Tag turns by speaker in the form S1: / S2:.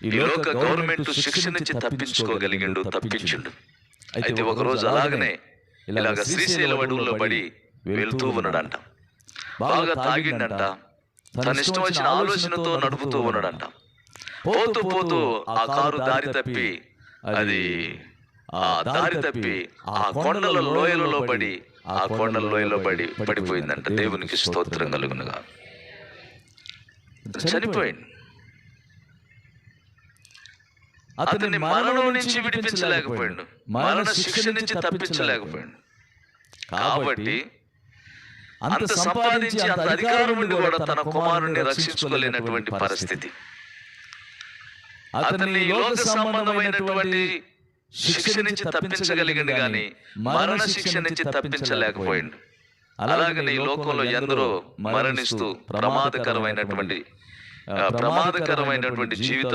S1: ఈ లోక గవర్నమెంట్ శిక్ష నుంచి తప్పించుకోగలిగిండు, తప్పించిండు. అయితే ఒకరోజు అలాగనే ఇలాగ శ్రీశైలం అడవుల్లో పడి వెళ్తూ ఉన్నాడంట. బాగా తాగిండంట. తన ఇష్టం వచ్చిన ఆలోచనతో నడుపుతూ ఉన్నాడంట. పోతూ పోతూ ఆ కారు దారి తప్పి ఆ కొండల లోయలలో పడిపోయిందంట. దేవునికి స్తోత్రం కలుగునుగా. చనిపోయింది. అతన్ని మరణం నుంచి విడిపించలేకపోయాడు, మరణ శిక్ష నుంచి తప్పించలేకపోయాడు. కాబట్టి అంత సంపాదించి అంత అధికారం నుండి కూడా తన కుమారుణ్ణి రక్షించుకోలేనటువంటి పరిస్థితి. అతన్ని లోక సంబంధమైనటువంటి శిక్ష నుంచి తప్పించగలిగింది కానీ మరణ శిక్ష నుంచి తప్పించలేకపోయాడు. అలాగనే ఈ లోకంలో ఎందరో మరణిస్తూ ప్రమాదకరమైనటువంటి జీవితాలు